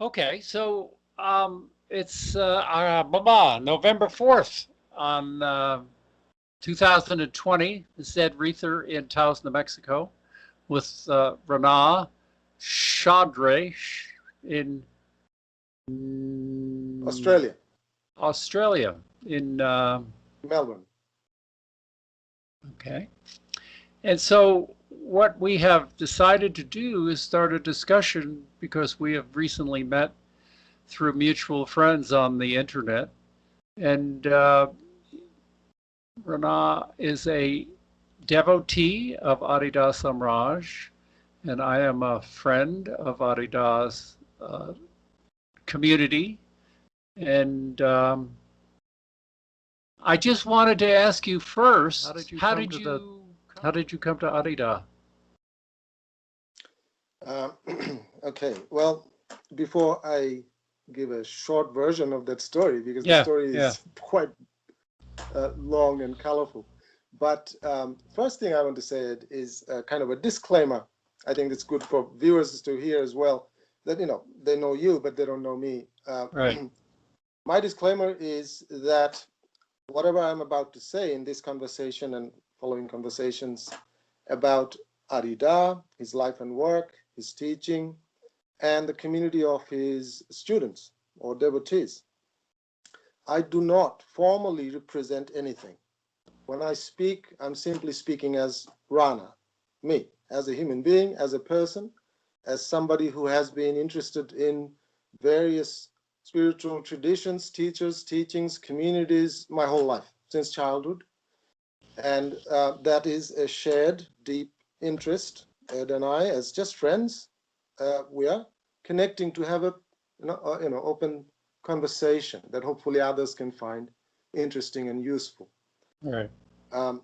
Okay, so it's November 4th on 2020. This is Ed Reither in Taos, New Mexico, with Rana Zahid in Australia, Australia. In Melbourne. Okay, and so what we have decided to do is start a discussion because we have recently met through mutual friends on the internet. And Rana is a devotee of Adidas Samraj, and I am a friend of Adidas community. And I just wanted to ask you first, how did you come to Adidas? Okay, well, before I give a short version of that story, because the Yeah, story yeah. is quite long and colorful. But first thing I want to say is kind of a disclaimer. I think it's good for viewers to hear as well that, they know you, but they don't know me. Right. My disclaimer is that whatever I'm about to say in this conversation and following conversations about Arida, his life and work, his teaching, and the community of his students or devotees, I do not formally represent anything. When I speak, I'm simply speaking as Rana, me, as a human being, as a person, as somebody who has been interested in various spiritual traditions, teachers, teachings, communities, my whole life, since childhood. And that is a shared, deep interest. Ed and I, as just friends, we are connecting to have a open conversation that hopefully others can find interesting and useful. Right.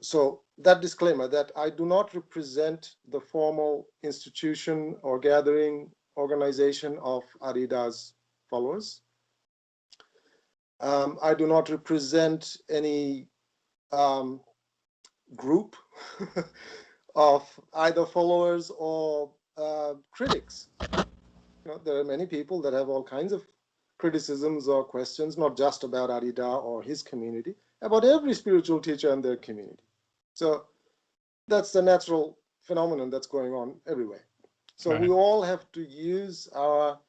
So that disclaimer that I do not represent the formal institution or gathering organization of Adidas followers. I do not represent any group of either followers or critics. There are many people that have all kinds of criticisms or questions, not just about Arida or his community, about every spiritual teacher and their community. So that's the natural phenomenon that's going on everywhere. So Right. we all have to use our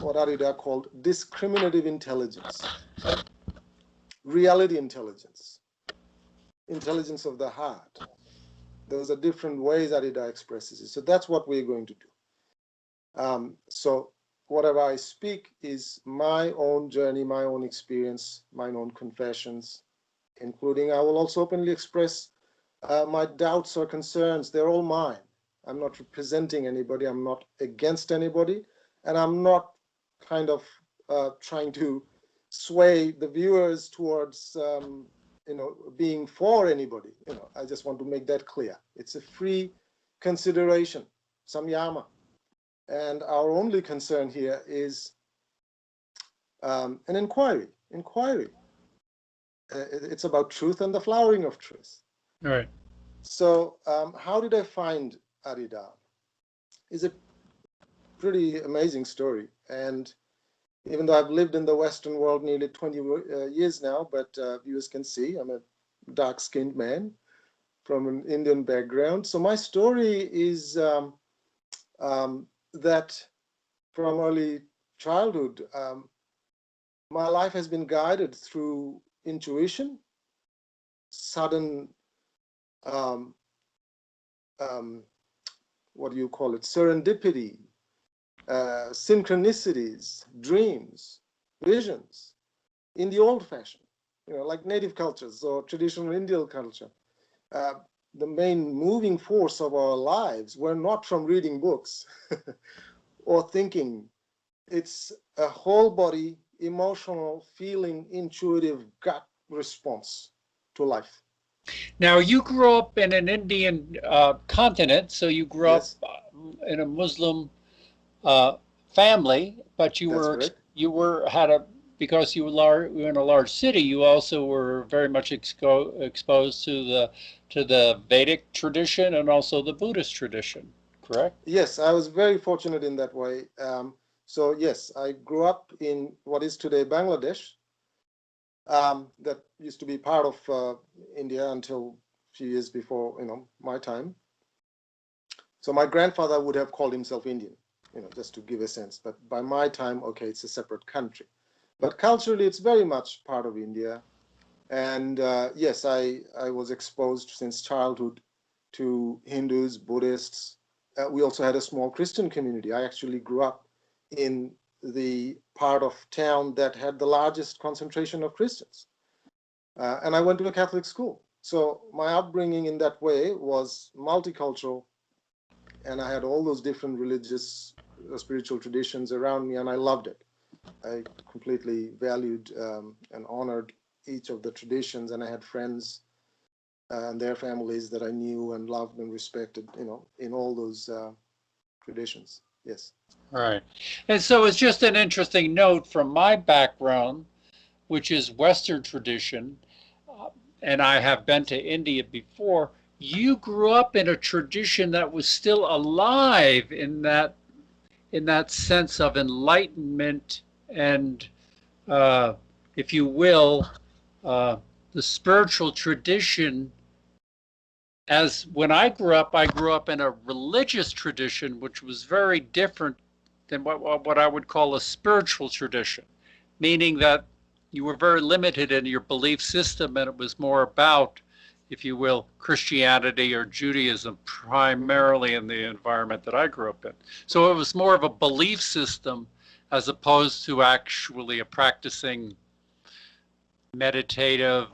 what Arida called discriminative intelligence, reality intelligence, intelligence of the heart. Those are different ways Arida expresses it. So that's what we're going to do. So whatever I speak is my own journey, my own experience, my own confessions, including I will also openly express my doubts or concerns. They're all mine. I'm not representing anybody. I'm not against anybody. And I'm not kind of trying to sway the viewers towards being for anybody. I just want to make that clear. It's a free consideration, samyama. And our only concern here is an inquiry. It's about truth and the flowering of truth. Right. So how did I find Arida? It's a pretty amazing story. And even though I've lived in the Western world nearly 20 years now, but viewers can see I'm a dark-skinned man from an Indian background. So my story is that from early childhood, my life has been guided through intuition, sudden, what do you call it, serendipity, synchronicities, dreams, visions, in the old fashion, like native cultures or traditional Indian culture. The main moving force of our lives were not from reading books or thinking. It's a whole body, emotional, feeling, intuitive gut response to life. Now, you grew up in an Indian continent, so you grew up Yes, in a Muslim uh, family, but that's correct. you were had a because you were in a large city. You also were very much exposed to the Vedic tradition and also the Buddhist tradition. Correct? Yes, I was very fortunate in that way. So yes, I grew up in what is today Bangladesh. That used to be part of India until a few years before, my time. So my grandfather would have called himself Indian, just to give a sense. But by my time, okay, it's a separate country. But culturally, it's very much part of India. And yes, I was exposed since childhood to Hindus, Buddhists. We also had a small Christian community. I actually grew up in the part of town that had the largest concentration of Christians. And I went to a Catholic school. So my upbringing in that way was multicultural, and I had all those different religious, spiritual traditions around me, and I loved it. I completely valued and honored each of the traditions, and I had friends and their families that I knew and loved and respected, in all those traditions. Yes. Right. And so it's just an interesting note from my background, which is Western tradition, and I have been to India before. You grew up in a tradition that was still alive in that sense of enlightenment and, uh, if you will, uh, the spiritual tradition. As when I grew up in a religious tradition, which was very different than what I would call a spiritual tradition, meaning that you were very limited in your belief system, and it was more about, if you will, Christianity or Judaism, primarily in the environment that I grew up in. So it was more of a belief system as opposed to actually a practicing meditative,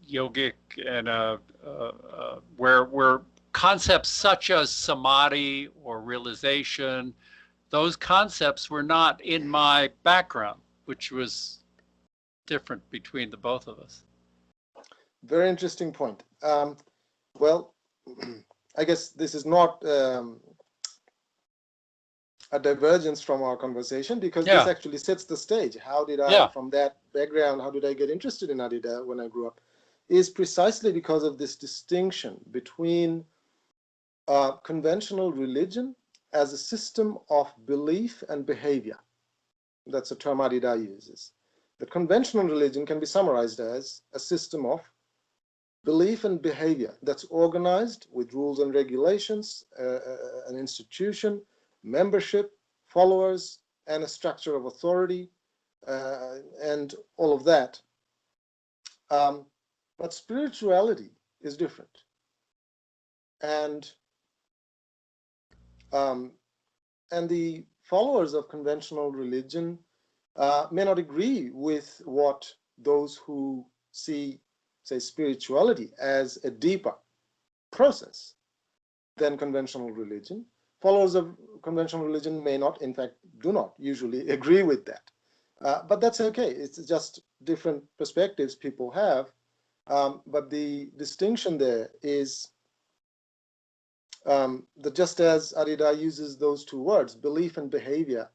yogic, and where concepts such as samadhi or realization, those concepts were not in my background, which was different between the both of us. Very interesting point. Well, I guess this is not a divergence from our conversation, because this Yeah, actually sets the stage. How did I, yeah, from that background, how did I get interested in Adida when I grew up? Is precisely because of this distinction between conventional religion as a system of belief and behavior. That's a term Adida uses. The conventional religion can be summarized as a system of belief and behavior that's organized with rules and regulations, an institution, membership, followers, and a structure of authority, and all of that. But spirituality is different. And um, and the followers of conventional religion may not agree with what those who see, say, spirituality as a deeper process than conventional religion. Followers of conventional religion may not, in fact, do not usually agree with that. But that's okay. It's just different perspectives people have. But the distinction there is that just as Adida uses those two words, belief and behavior,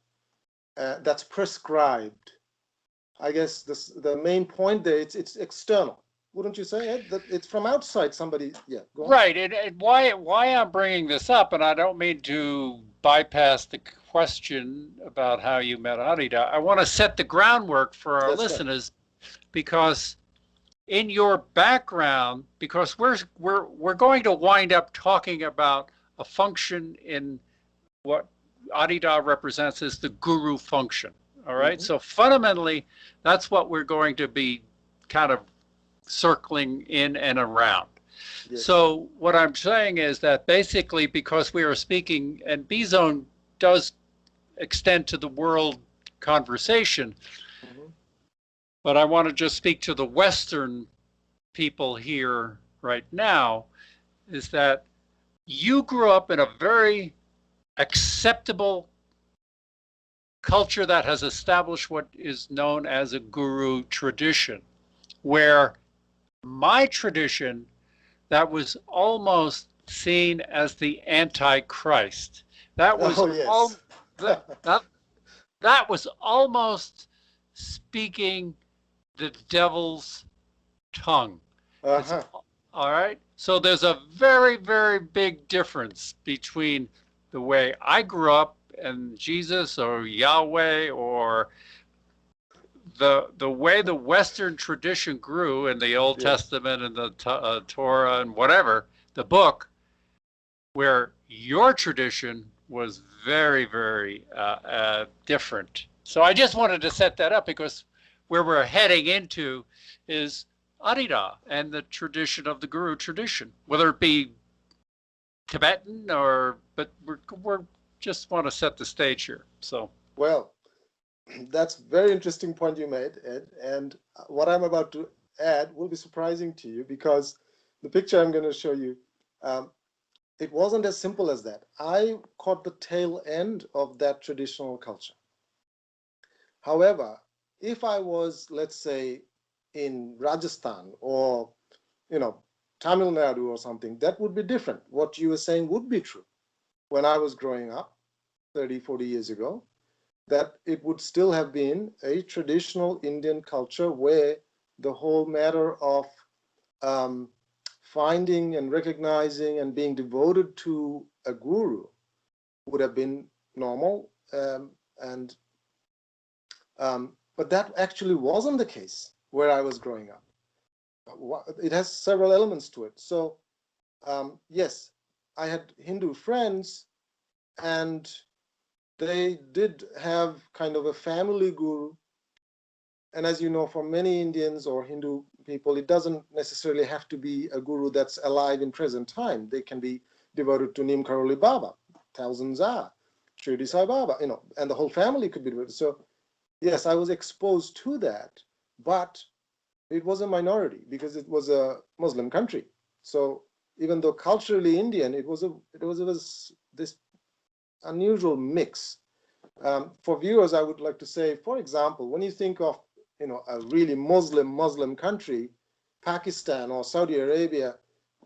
that's prescribed. I guess the main point there, it's external. Wouldn't you say, Ed? That it's from outside somebody, yeah, go on. right. And why I'm bringing this up, and I don't mean to bypass the question about how you met Arida. I want to set the groundwork for our That's right. listeners because in your background, because we're going to wind up talking about a function in what Adida represents as the guru function. All right. Mm-hmm. So fundamentally, that's what we're going to be kind of circling in and around. Yes. So what I'm saying is that basically, because we are speaking, and Beezone does extend to the world conversation, Mm-hmm. but I want to just speak to the Western people here right now, is that you grew up in a very acceptable culture that has established what is known as a guru tradition, where my tradition, that was almost seen as the antichrist. That was Oh, all yes. that that, that was almost speaking the devil's tongue. It's Uh-huh. all right. So there's a very, very big difference between the way I grew up and Jesus or Yahweh or the way the Western tradition grew in the Old Yes. Testament and the Torah and whatever, the book, where your tradition was very, very different. So I just wanted to set that up because where we're heading into is Arida and the tradition of the Guru tradition, whether it be Tibetan or, but we're just want to set the stage here. So, Well, that's very interesting point you made, Ed. And what I'm about to add will be surprising to you because the picture I'm going to show you, it wasn't as simple as that. I caught the tail end of that traditional culture. However, if I was, let's say, in Rajasthan or, Tamil Nadu or something, that would be different. What you were saying would be true. When I was growing up 30, 40 years ago, that it would still have been a traditional Indian culture where the whole matter of finding and recognizing and being devoted to a guru would have been normal. And But that actually wasn't the case where I was growing up. It has several elements to it. So yes, I had Hindu friends, and they did have kind of a family guru. And as you know, for many Indians or Hindu people, it doesn't necessarily have to be a guru that's alive in present time. They can be devoted to Neem Karoli Baba, thousands are, Shirdi Sai Baba, and the whole family could be devoted. So yes, I was exposed to that, but it was a minority because it was a Muslim country. So even though culturally Indian, it was this unusual mix. For viewers, I would like to say, for example, when you think of a really Muslim country, Pakistan or Saudi Arabia,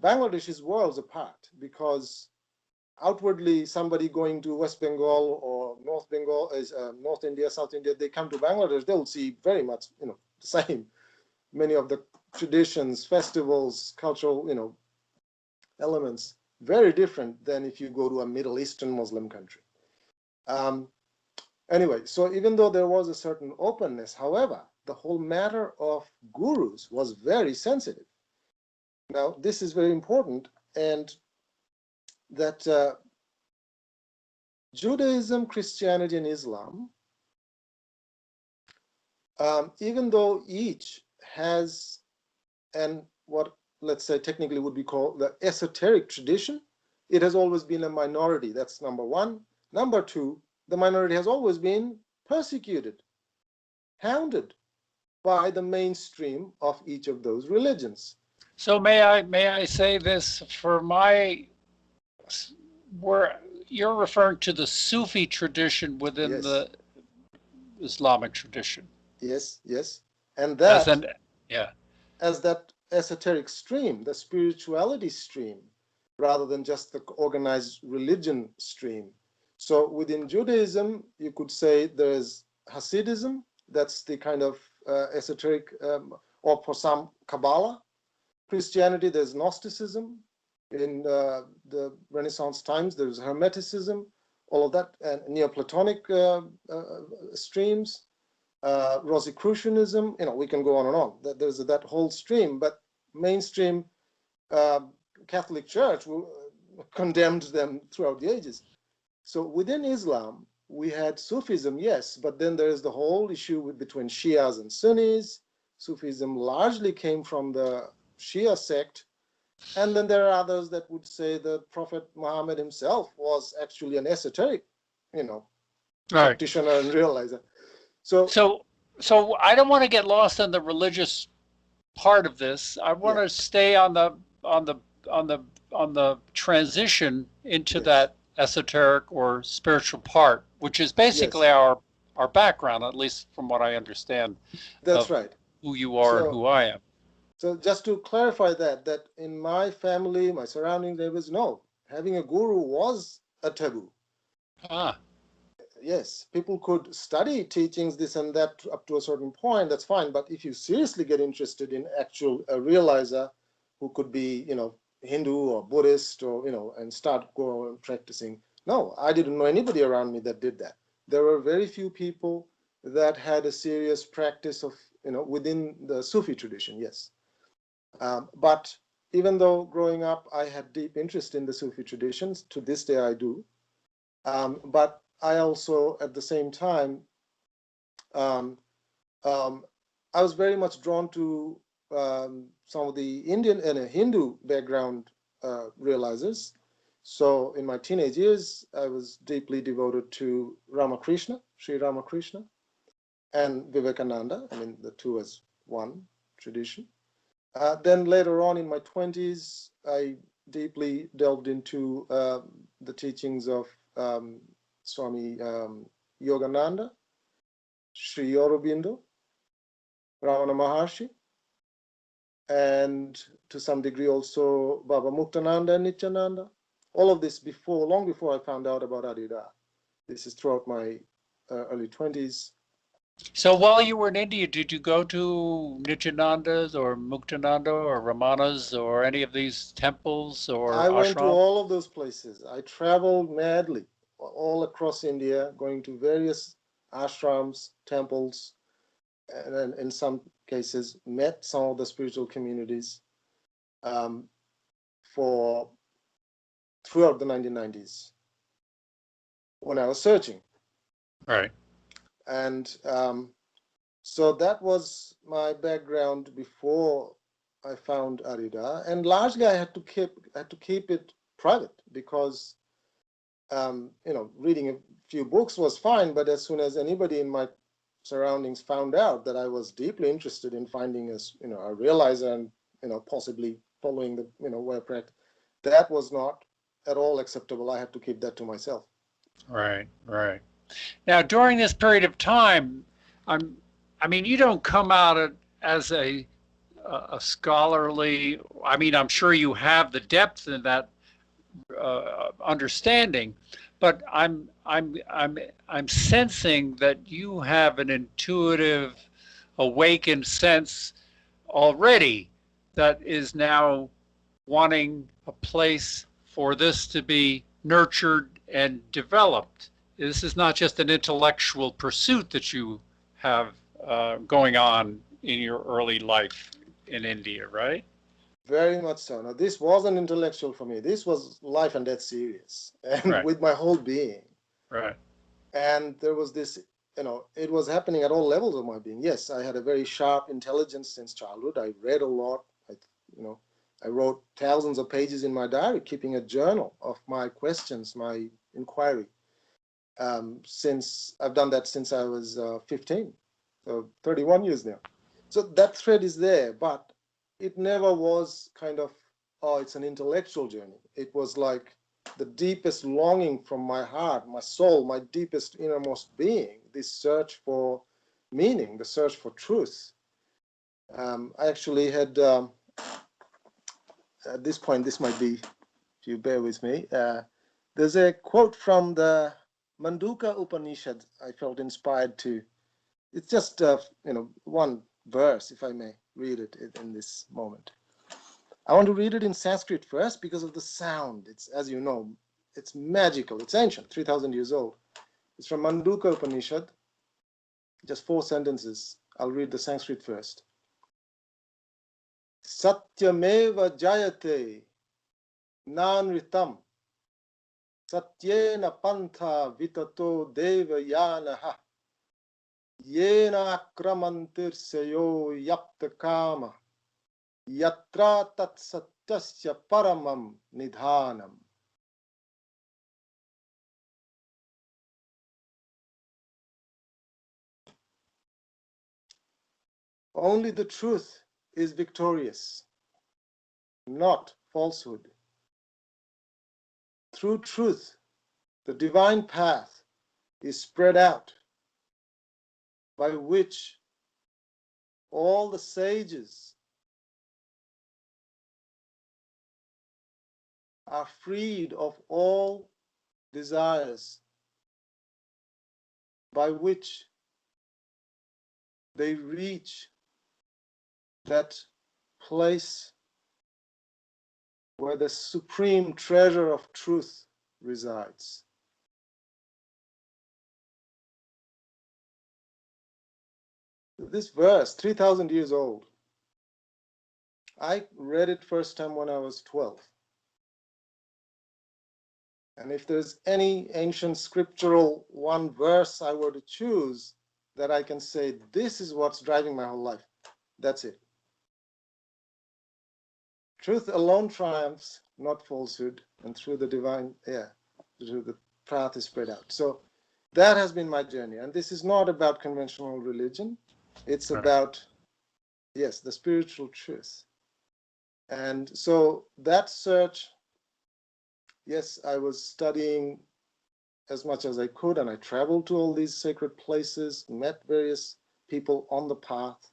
Bangladesh is worlds apart because outwardly somebody going to West Bengal or North Bengal is North India, South India, they come to Bangladesh, they'll see very much the same. Many of the traditions, festivals, cultural elements very different than if you go to a Middle Eastern Muslim country. Anyway, so even though there was a certain openness, however, the whole matter of gurus was very sensitive. Now, this is very important, and that Judaism, Christianity, and Islam, even though each has what let's say technically would be called the esoteric tradition, it has always been a minority. That's number one. Number two, the minority has always been persecuted, hounded by the mainstream of each of those religions. so may I say this for my where you're referring to the Sufi tradition within Yes, the Islamic tradition yes, yes. And as that, an yeah. as that esoteric stream, the spirituality stream, rather than just the organized religion stream. So within Judaism, you could say there's Hasidism, that's the kind of esoteric, or for some, Kabbalah. Christianity, there's Gnosticism. In the Renaissance times, there's Hermeticism, all of that, and Neoplatonic streams. Rosicrucianism, we can go on and on. There's that whole stream, but mainstream Catholic Church condemned them throughout the ages. So within Islam, we had Sufism, yes, but then there is the whole issue between Shias and Sunnis. Sufism largely came from the Shia sect. And then there are others that would say that Prophet Muhammad himself was actually an esoteric, Right. practitioner and realizer. So, So so I don't want to get lost in the religious part of this. I want yeah, to stay on the on the on the on the transition into yes, that esoteric or spiritual part, which is basically yes, our background, at least from what I understand that's of right. who you are and So, who I am. so just to clarify that in my family, my surrounding, there was no, having a guru was a taboo. Ah, Yes, people could study teachings, this and that, up to a certain point, that's fine. But if you seriously get interested in actual realizer who could be, Hindu or Buddhist or, and start going practicing, No, I didn't know anybody around me that did that. There were very few people that had a serious practice of, within the Sufi tradition, yes. But even though growing up I had deep interest in the Sufi traditions, to this day I do. But I also, at the same time, um, um, I was very much drawn to some of the Indian and Hindu background realizers. So in my teenage years, I was deeply devoted to Ramakrishna, Sri Ramakrishna, and Vivekananda. I mean, the two as one tradition. Then later on in my 20s, I deeply delved into the teachings of Swami Yogananda, Sri Aurobindo, Ramana Maharshi, and to some degree also Baba Muktananda and Nityananda. All of this long before I found out about Adida. This is throughout my early 20s. So while you were in India, did you go to Nityananda's or Muktananda or Ramana's or any of these temples or I went to ashrams? all of those places. I traveled madly all across India, going to various ashrams, temples, and then in some cases met some of the spiritual communities um, for throughout the 1990s when I was searching. Right. And so that was my background before I found Arida. And largely I had to keep it private because reading a few books was fine, but as soon as anybody in my surroundings found out that I was deeply interested in finding a realizer and possibly following the way of practice, that was not at all acceptable. I had to keep that to myself. Right, right. Now, during this period of time, I'm, I mean, you don't come out as a scholarly. I mean, I'm sure you have the depth in that understanding, but I'm sensing that you have an intuitive, awakened sense already that is now wanting a place for this to be nurtured and developed. This is not just an intellectual pursuit that you have going on in your early life in India, right? Very much so. Now, this wasn't intellectual for me. This was life and death serious, and Right, with my whole being. right, And there was this, it was happening at all levels of my being. Yes, I had a very sharp intelligence since childhood. I read a lot. You know, I wrote thousands of pages in my diary, keeping a journal of my questions, my inquiry. Since I've done that since I was 15, so 31 years now. So that thread is there, but it never was kind of, oh, it's an intellectual journey. It was like the deepest longing from my heart, my soul, my deepest innermost being, this search for meaning, the search for truth. I actually had, at this point, this might be, if you bear with me, there's a quote from the Manduka Upanishad I felt inspired to. It's just, one verse, if I may read it in this moment. I want to read it in Sanskrit first because of the sound. It's, as you know, it's magical. It's ancient, 3,000 years old. It's from Manduka Upanishad, just 4 sentences. I'll read the Sanskrit first. Satyameva jayate nanritam satyena pantha vitato deva yanaha yena akramantirsayo yapta kama yatra tat satyasya paramam nidhanam. Only the truth is victorious, not falsehood. Through truth, the divine path is spread out by which all the sages are freed of all desires, by which they reach that place where the supreme treasure of truth resides. This verse, 3,000 years old, I read it first time when I was 12. And if there's any ancient scriptural one verse I were to choose that I can say, this is what's driving my whole life, that's it. Truth alone triumphs, not falsehood, and through the divine, through the path is spread out. So that has been my journey. And this is not about conventional religion. It's Right. about, yes, the spiritual truth. And so that search, yes, I was studying as much as I could, and I traveled to all these sacred places, met various people on the path.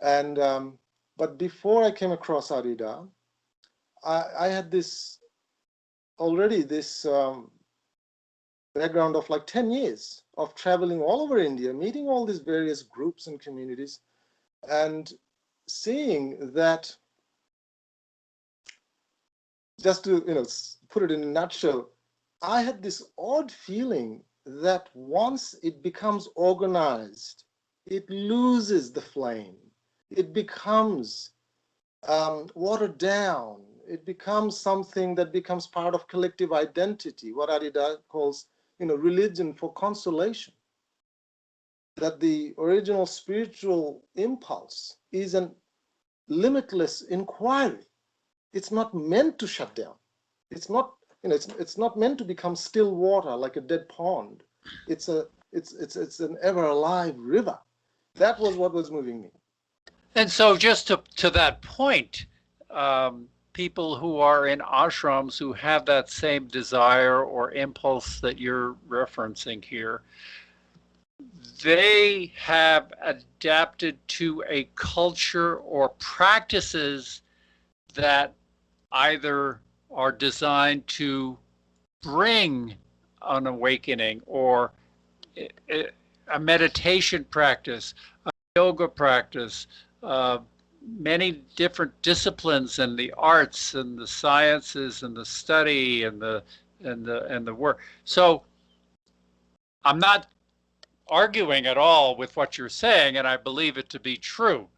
And but before I came across Adida, I had this already this background of like 10 years of traveling all over India, meeting all these various groups and communities, and seeing that, just to put it in a nutshell, I had this odd feeling that once it becomes organized, it loses the flame. It becomes watered down. It becomes something that becomes part of collective identity, what Adida calls, religion for consolation. That the original spiritual impulse is a limitless inquiry. It's not meant to shut down. It's not, it's not meant to become still water like a dead pond. It's an ever alive river. That was what was moving me. And so, just to that point, people who are in ashrams who have that same desire or impulse that you're referencing here, they have adapted to a culture or practices that either are designed to bring an awakening or a meditation practice, a yoga practice, uh, many different disciplines and the arts and the sciences and the study and the work. So I'm not arguing at all with what you're saying, and I believe it to be true.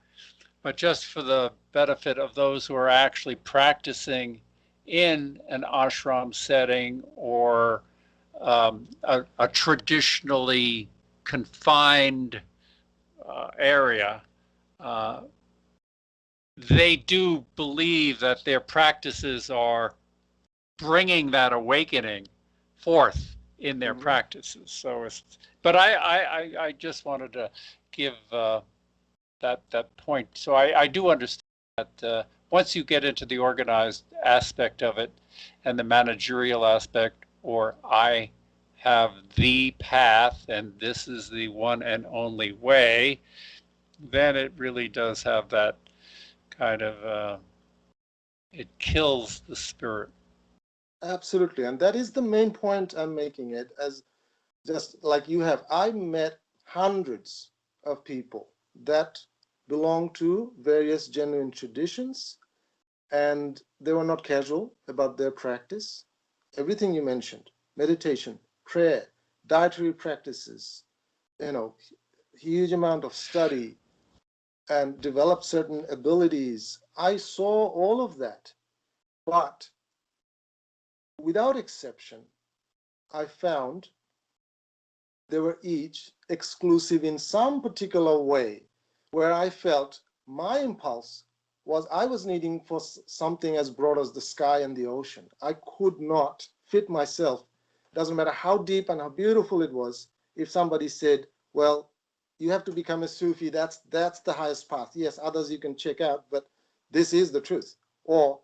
But just for the benefit of those who are actually practicing in an ashram setting or a traditionally confined area, uh, they do believe that their practices are bringing that awakening forth in their Mhm. practices. So, but I just wanted to give that point. So I do understand that once you get into the organized aspect of it and the managerial aspect, or I have the path and this is the one and only way, then it really does have that kind of, it kills the spirit. Absolutely. And that is the main point I'm making it, as just like you have. I met hundreds of people that belong to various genuine traditions, and they were not casual about their practice. Everything you mentioned, meditation, prayer, dietary practices, you know, huge amount of study, and develop certain abilities. I saw all of that, but without exception, I found they were each exclusive in some particular way, where I felt my impulse was I was needing for something as broad as the sky and the ocean. I could not fit myself. Doesn't matter how deep and how beautiful it was. If somebody said, well, you have to become a Sufi, that's the highest path. Yes, others you can check out, but this is the truth. Or,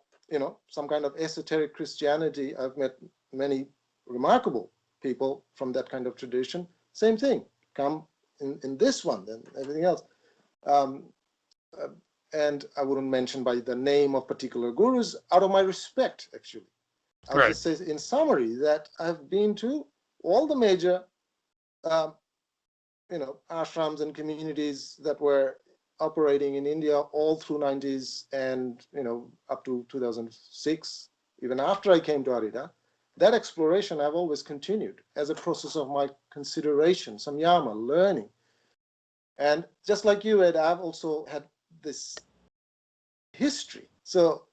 some kind of esoteric Christianity. I've met many remarkable people from that kind of tradition. Same thing. Come in this one, then everything else. Um, uh, and I wouldn't mention by the name of particular gurus out of my respect, actually. I'll Right. just say in summary that I've been to all the major, um, ashrams and communities that were operating in India all through 90s and, up to 2006, even after I came to Arida. That exploration I've always continued as a process of my consideration, samyama, learning. And just like you, Ed, I've also had this history. So,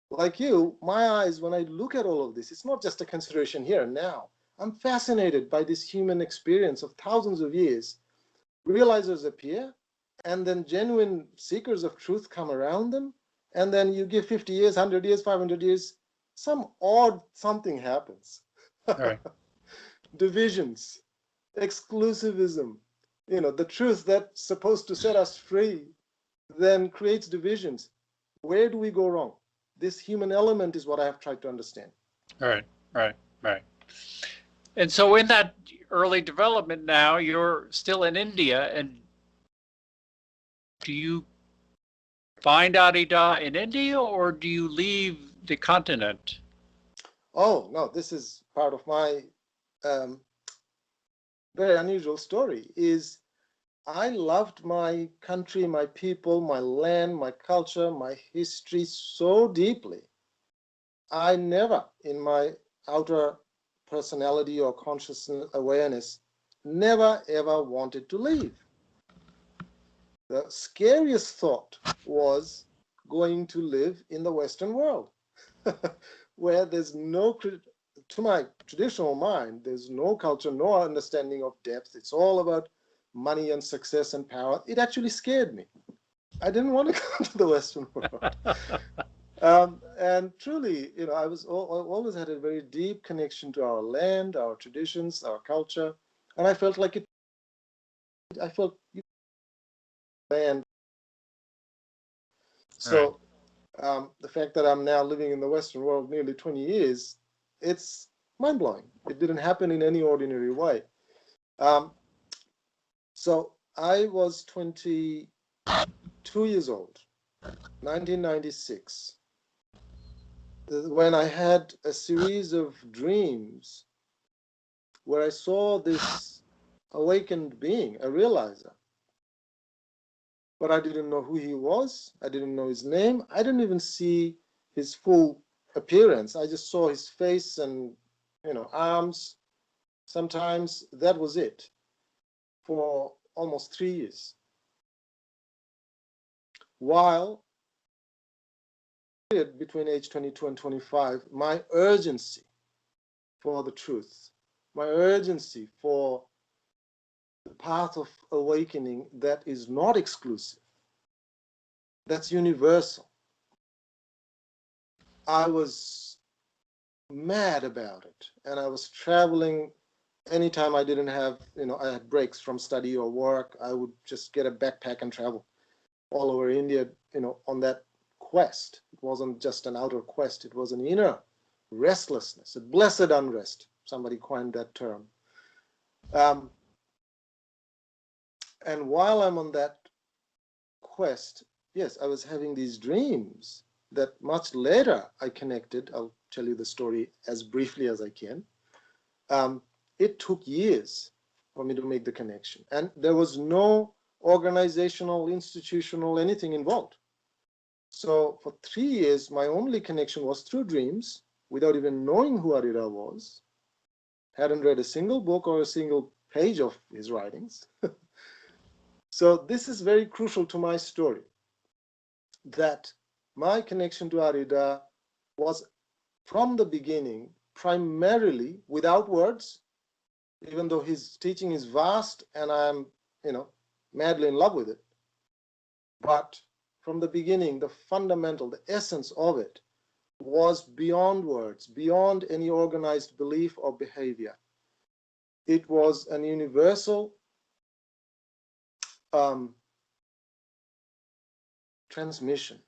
like you, my eyes, when I look at all of this, it's not just a consideration here and now. I'm fascinated by this human experience of thousands of years. Realizers appear, and then genuine seekers of truth come around them, and then you give 50 years, 100 years, 500 years, some odd something happens. All right. Divisions, exclusivism, the truth that's supposed to set us free then creates divisions. Where do we go wrong? This human element is what I have tried to understand. All right. Right. Right. And so in that early development now, you're still in India, and do you find Adida in India or do you leave the continent? Oh, no, this is part of my um, very unusual story is I loved my country, my people, my land, my culture, my history so deeply. I never, in my outer personality or consciousness awareness, never ever wanted to leave. The scariest thought was going to live in the Western world, where there's no, to my traditional mind, there's no culture, no understanding of depth. It's all about money and success and power. It actually scared me. I didn't want to go to the Western world. And truly, I always had a very deep connection to our land, our traditions, our culture, and I felt like it. I felt land. All right. So the fact that I'm now living in the Western world nearly 20 years, it's mind blowing. It didn't happen in any ordinary way. Um, so I was 22 years old, 1996, when I had a series of dreams where I saw this awakened being, a realizer. But I didn't know who he was. I didn't know his name. I didn't even see his full appearance. I just saw his face and, arms. Sometimes that was it for almost 3 years. While between age 22 and 25, my urgency for the truth, my urgency for the path of awakening that is not exclusive, that's universal. I was mad about it, and I was traveling anytime I didn't have, I had breaks from study or work. I would just get a backpack and travel all over India, on that quest. It wasn't just an outer quest, it was an inner restlessness, a blessed unrest. Somebody coined that term. And while I'm on that quest, yes, I was having these dreams that much later I connected. I'll tell you the story as briefly as I can. It took years for me to make the connection. And there was no organizational, institutional, anything involved. So for 3 years, my only connection was through dreams, without even knowing who Arira was. Hadn't read a single book or a single page of his writings. So this is very crucial to my story, that my connection to Arida was from the beginning primarily without words, even though his teaching is vast and I'm, madly in love with it. But from the beginning, the fundamental, the essence of it was beyond words, beyond any organized belief or behavior. It was an universal transmission.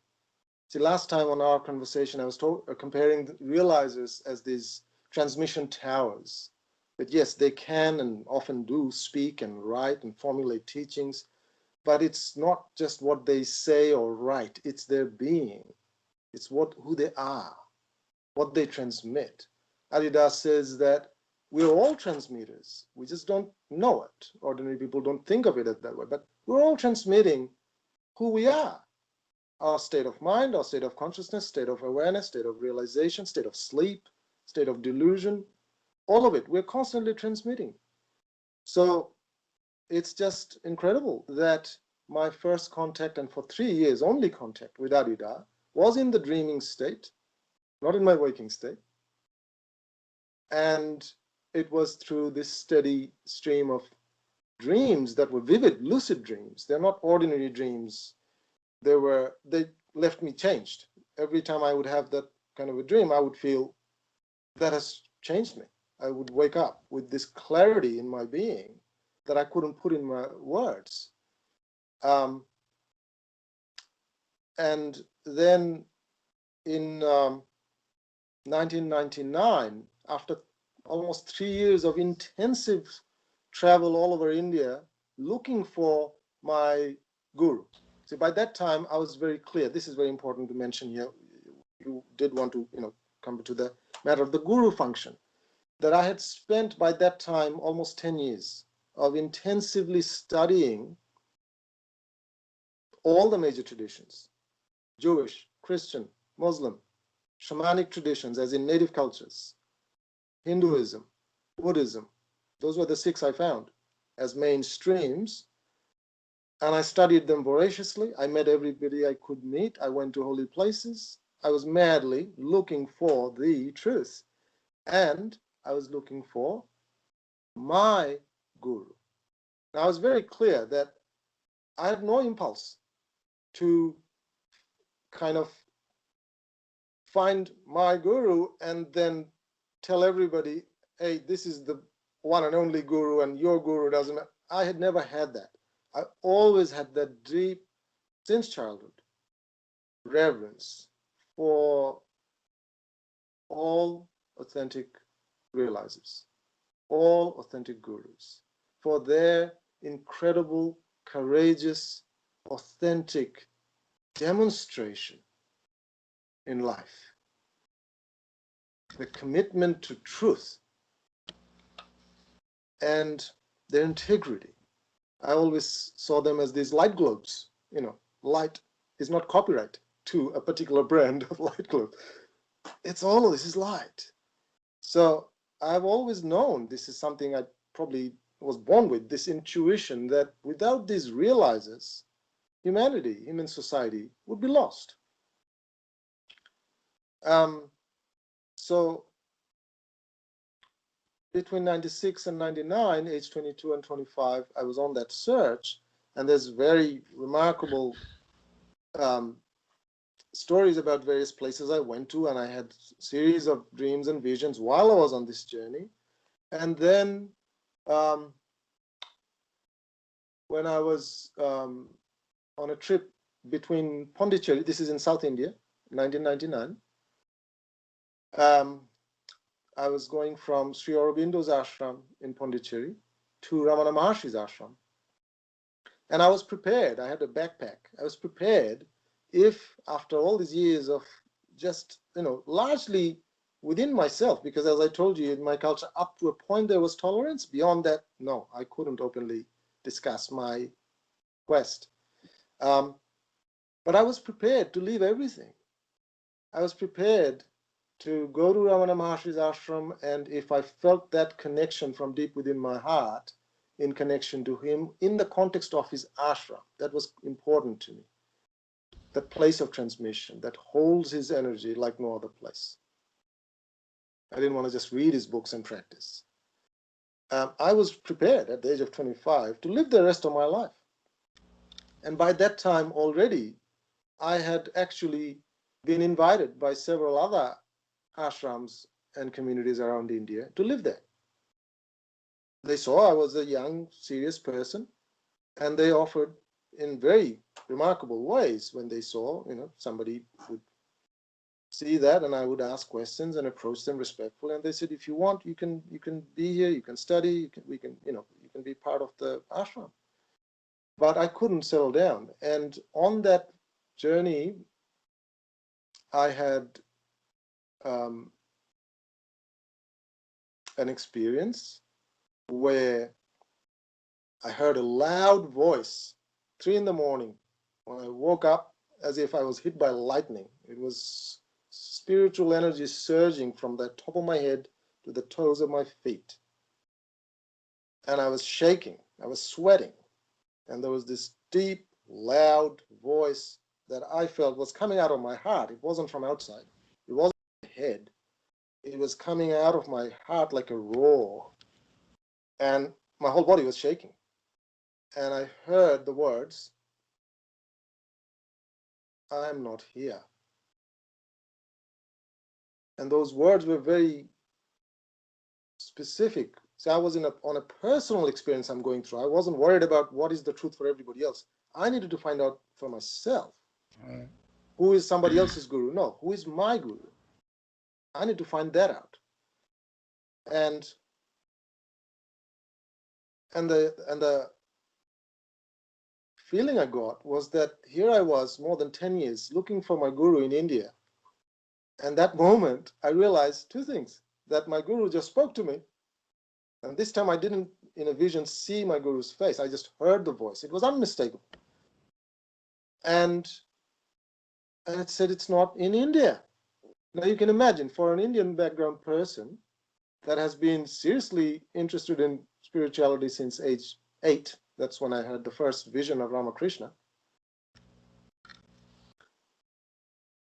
See, last time on our conversation, I was comparing the realizers as these transmission towers. That yes, they can and often do speak and write and formulate teachings, but it's not just what they say or write, it's their being. It's who they are, what they transmit. Adidas says that we're all transmitters. We just don't know it. Ordinary people don't think of it that way, but we're all transmitting who we are. Our state of mind, our state of consciousness, state of awareness, state of realization, state of sleep, state of delusion, all of it, we're constantly transmitting. So it's just incredible that my first contact, and for 3 years only contact with Adida, was in the dreaming state, not in my waking state. And it was through this steady stream of dreams that were vivid, lucid dreams. They're not ordinary dreams. They left me changed. Every time I would have that kind of a dream, I would feel that has changed me. I would wake up with this clarity in my being that I couldn't put in my words. And then in 1999, after almost 3 years of intensive travel all over India, looking for my guru. So by that time, I was very clear. This is very important to mention here. You did want to, come to the matter of the guru function. That I had spent by that time almost 10 years of intensively studying all the major traditions, Jewish, Christian, Muslim, shamanic traditions, as in native cultures, Hinduism, Buddhism. Those were the 6 I found as mainstreams. And I studied them voraciously. I met everybody I could meet. I went to holy places. I was madly looking for the truth. And I was looking for my guru. Now, I was very clear that I had no impulse to kind of find my guru and then tell everybody, hey, this is the one and only guru and your guru doesn't matter. I had never had that. I always had that deep, since childhood, reverence for all authentic realizers, all authentic gurus, for their incredible, courageous, authentic demonstration in life, the commitment to truth and their integrity. I always saw them as these light globes. Light is not copyright to a particular brand of light globe. It's all of this is light. So I've always known this is something I probably was born with, this intuition that without these realizers, humanity, human society would be lost. So between 96 and 99, age 22 and 25, I was on that search, and there's very remarkable stories about various places I went to, and I had a series of dreams and visions while I was on this journey. And then when I was on a trip between Pondicherry, this is in South India, 1999, I was going from Sri Aurobindo's ashram in Pondicherry to Ramana Maharshi's ashram. And I was prepared. I had a backpack. I was prepared if, after all these years of just, largely within myself, because as I told you, in my culture, up to a point there was tolerance. Beyond that, no, I couldn't openly discuss my quest. But I was prepared to leave everything. I was prepared to go to Ramana Maharshi's ashram, and if I felt that connection from deep within my heart, in connection to him, in the context of his ashram, that was important to me. The place of transmission that holds his energy like no other place. I didn't want to just read his books and practice. I was prepared at the age of 25 to live the rest of my life. And by that time already, I had actually been invited by several other ashrams and communities around India to live there. They saw I was a young, serious person, and they offered in very remarkable ways when they saw, somebody would see that, and I would ask questions and approach them respectfully. And they said, if you want, you can be here, you can study, you can be part of the ashram. But I couldn't settle down. And on that journey, I had an experience where I heard a loud voice, 3 in the morning, when I woke up as if I was hit by lightning. It was spiritual energy surging from the top of my head to the toes of my feet. And I was shaking. I was sweating, and there was this deep, loud voice that I felt was coming out of my heart. It wasn't from outside. It wasn't in my head. It was coming out of my heart like a roar, and my whole body was shaking. And I heard the words, "I'm not here." And those words were very specific. So I was on a personal experience I'm going through. I wasn't worried about what is the truth for everybody else. I needed to find out for myself. Right. Who is somebody else's guru? No, who is my guru? I need to find that out. And the feeling I got was that here I was more than 10 years looking for my guru in India. And that moment I realized two things: that my guru just spoke to me. And this time I didn't in a vision see my guru's face. I just heard the voice. It was unmistakable. And it said it's not in India. Now you can imagine, for an Indian background person that has been seriously interested in spirituality since age 8, that's when I had the first vision of Ramakrishna.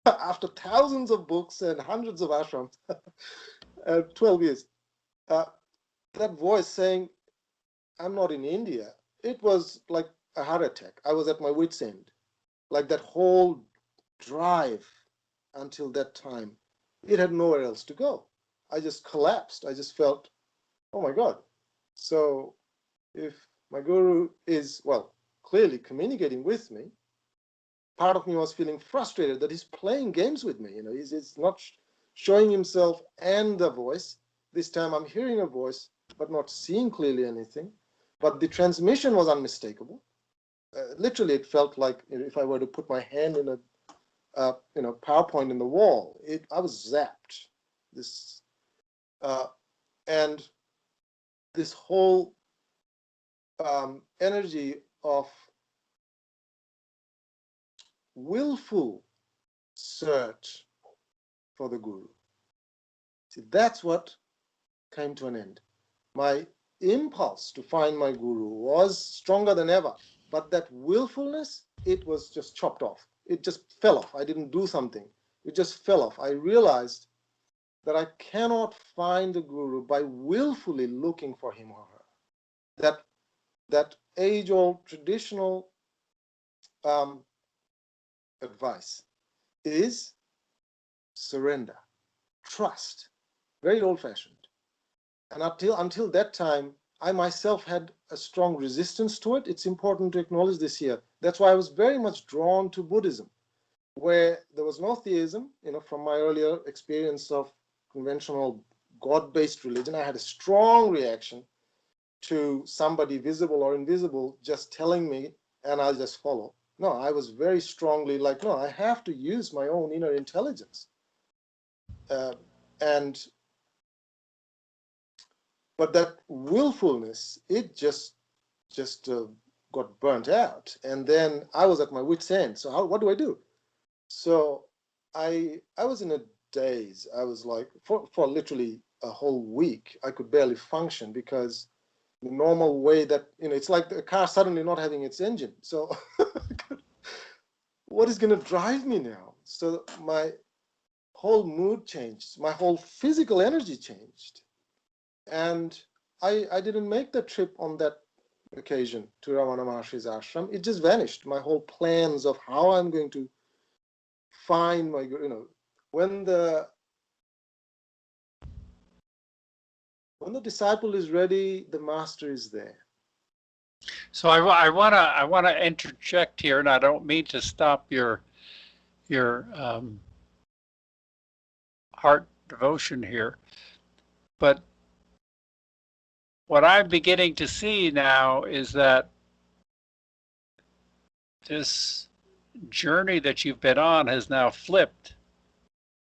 After thousands of books and hundreds of ashrams, 12 years, that voice saying, "I'm not in India," it was like a heart attack. I was at my wit's end. Like that whole drive until that time, it had nowhere else to go. I just collapsed. I just felt, oh my God. So if my guru is, well, clearly communicating with me, part of me was feeling frustrated that he's playing games with me. He's not showing himself and the voice. This time I'm hearing a voice, but not seeing clearly anything. But the transmission was unmistakable. Literally, it felt like if I were to put my hand in a PowerPoint in the wall, I was zapped. This and this whole energy of willful search for the guru. See, that's what came to an end. My impulse to find my guru was stronger than ever, but that willfulness, it was just chopped off. It just fell off. I didn't do something. It just fell off. I realized that I cannot find the guru by willfully looking for him or her. That age-old traditional advice is surrender, trust, very old-fashioned. And until that time, I myself had a strong resistance to it. It's important to acknowledge this here. That's why I was very much drawn to Buddhism, where there was no theism. From my earlier experience of conventional God-based religion, I had a strong reaction to somebody visible or invisible just telling me and I'll just follow. No, I was very strongly like, no, I have to use my own inner intelligence. But that willfulness, it just got burnt out. And then I was at my wit's end. So what do I do? So I was in a daze. I was like, for literally a whole week, I could barely function because the normal way that, it's like a car suddenly not having its engine. So what is going to drive me now? So my whole mood changed. My whole physical energy changed. And I didn't make the trip on that occasion to Ramana Maharshi's ashram. It just vanished. My whole plans of how I'm going to find my, when the disciple is ready, the master is there. So I wanna interject here, and I don't mean to stop your heart devotion here, but what I'm beginning to see now is that this journey that you've been on has now flipped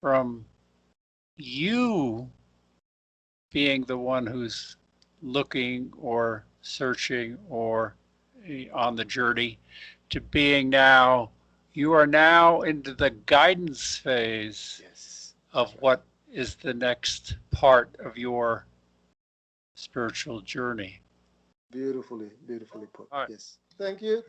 from you being the one who's looking or searching or on the journey to being now, you are now into the guidance phase. Yes, of what is the next part of your spiritual journey. Beautifully, beautifully put. All right. Yes. Thank you,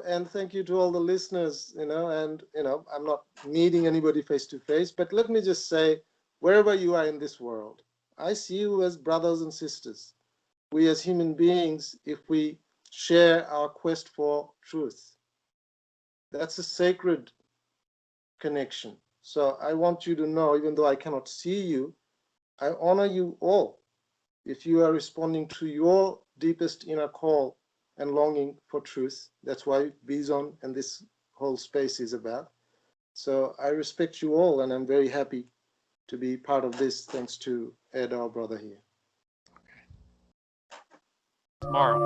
and thank you to all the listeners. And I'm not meeting anybody face to face, but let me just say, wherever you are in this world, I see you as brothers and sisters. We as human beings, if we share our quest for truth, that's a sacred connection. So I want you to know, even though I cannot see you, I honor you all. If you are responding to your deepest inner call and longing for truth, that's why Beezone and this whole space is about. So I respect you all, and I'm very happy to be part of this, thanks to Ed, our brother here. Tomorrow.